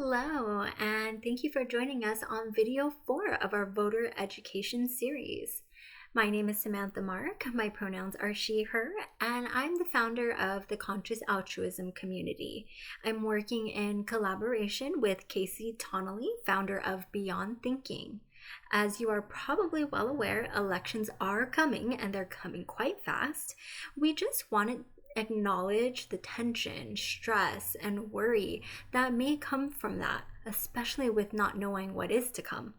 Hello, and thank you for joining us on video 4 of our voter education series. My name is Samantha Mark, my pronouns are she, her, and I'm the founder of the Conscious Altruism community. I'm working in collaboration with Casey Tonnelly, founder of Beyond Thinking. As you are probably well aware, elections are coming and they're coming quite fast. We just wanted acknowledge the tension, stress, and worry that may come from that, especially with not knowing what is to come.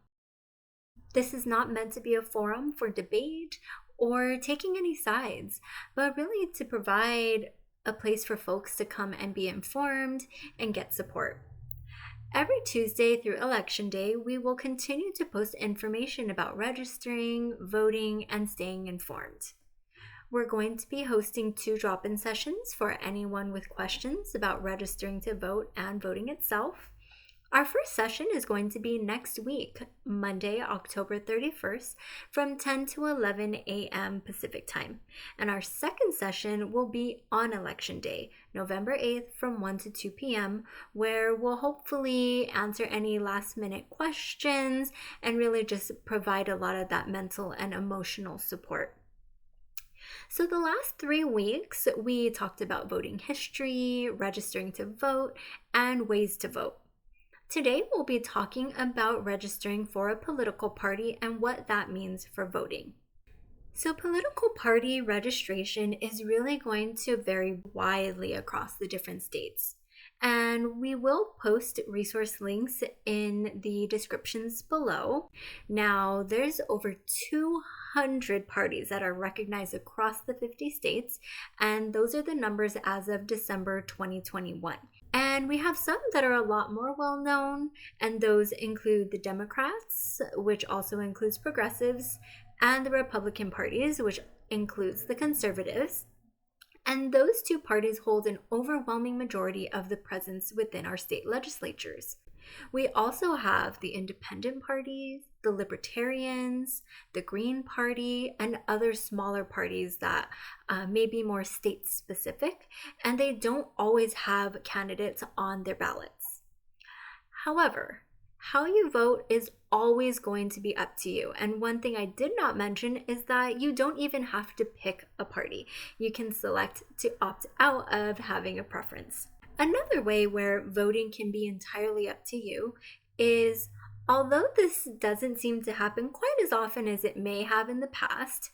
This is not meant to be a forum for debate or taking any sides, but really to provide a place for folks to come and be informed and get support. Every Tuesday through Election Day, we will continue to post information about registering, voting, and staying informed. We're going to be hosting 2 drop-in sessions for anyone with questions about registering to vote and voting itself. Our first session is going to be next week, Monday, October 31st, from 10 to 11 a.m. Pacific Time. And our second session will be on Election Day, November 8th, from 1 to 2 p.m., where we'll hopefully answer any last-minute questions and really just provide a lot of that mental and emotional support. So the last 3 weeks, we talked about voting history, registering to vote, and ways to vote. Today, we'll be talking about registering for a political party and what that means for voting. So political party registration is really going to vary widely across the different states. And we will post resource links in the descriptions below. Now, there's over 200 parties that are recognized across the 50 states, and those are the numbers as of December 2021. And we have some that are a lot more well-known, and those include the Democrats, which also includes progressives, and the Republican parties, which includes the conservatives. And those 2 parties hold an overwhelming majority of the presence within our state legislatures. We also have the independent parties, the libertarians, the Green Party, and other smaller parties that may be more state specific, and they don't always have candidates on their ballots. However, how you vote is always going to be up to you. And one thing I did not mention is that you don't even have to pick a party. You can select to opt out of having a preference. Another way where voting can be entirely up to you is, although this doesn't seem to happen quite as often as it may have in the past,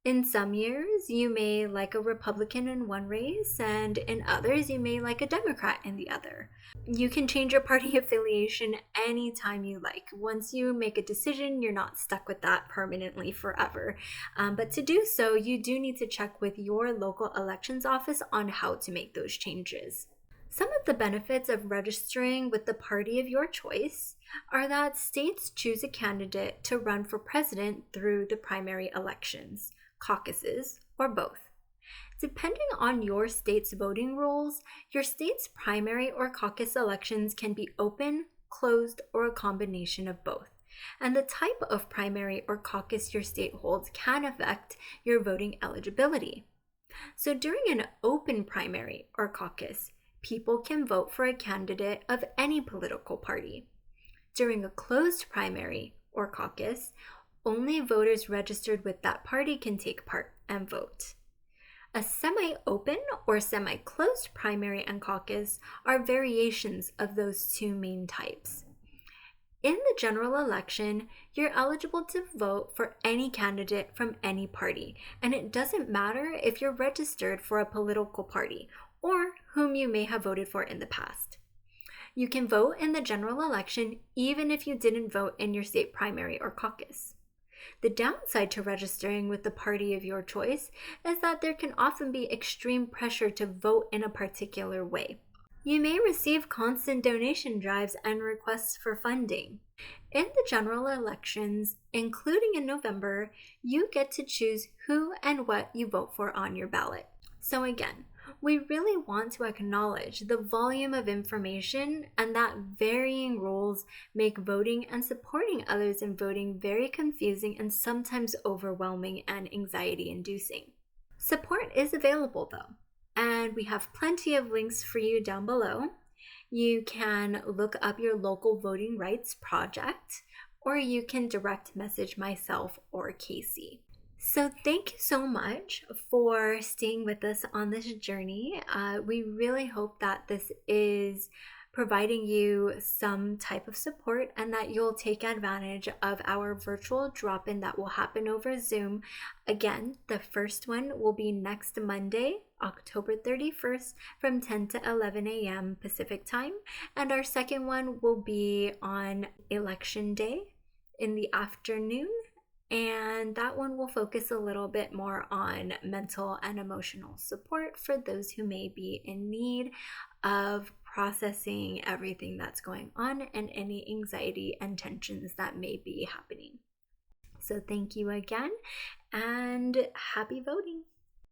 in some years, you may like a Republican in one race, and in others, you may like a Democrat in the other. You can change your party affiliation anytime you like. Once you make a decision, you're not stuck with that permanently forever. But to do so, you do need to check with your local elections office on how to make those changes. Some of the benefits of registering with the party of your choice are that states choose a candidate to run for president through the primary elections, caucuses, or both. Depending on your state's voting rules, your state's primary or caucus elections can be open, closed, or a combination of both. And the type of primary or caucus your state holds can affect your voting eligibility. So during an open primary or caucus, people can vote for a candidate of any political party. During a closed primary or caucus, only voters registered with that party can take part and vote. A semi-open or semi-closed primary and caucus are variations of those 2 main types. In the general election, you're eligible to vote for any candidate from any party, and it doesn't matter if you're registered for a political party or whom you may have voted for in the past. You can vote in the general election even if you didn't vote in your state primary or caucus. The downside to registering with the party of your choice is that there can often be extreme pressure to vote in a particular way. You may receive constant donation drives and requests for funding. In the general elections, including in November, you get to choose who and what you vote for on your ballot. So again, we really want to acknowledge the volume of information and that varying roles make voting and supporting others in voting very confusing and sometimes overwhelming and anxiety-inducing. Support is available though, and we have plenty of links for you down below. You can look up your local voting rights project, or you can direct message myself or Casey. So thank you so much for staying with us on this journey. We really hope that this is providing you some type of support and that you'll take advantage of our virtual drop-in that will happen over Zoom. Again, the first one will be next Monday, October 31st from 10 to 11 a.m. Pacific time. And our second one will be on Election Day in the afternoon. And that one will focus a little bit more on mental and emotional support for those who may be in need of processing everything that's going on and any anxiety and tensions that may be happening. So thank you again, and happy voting.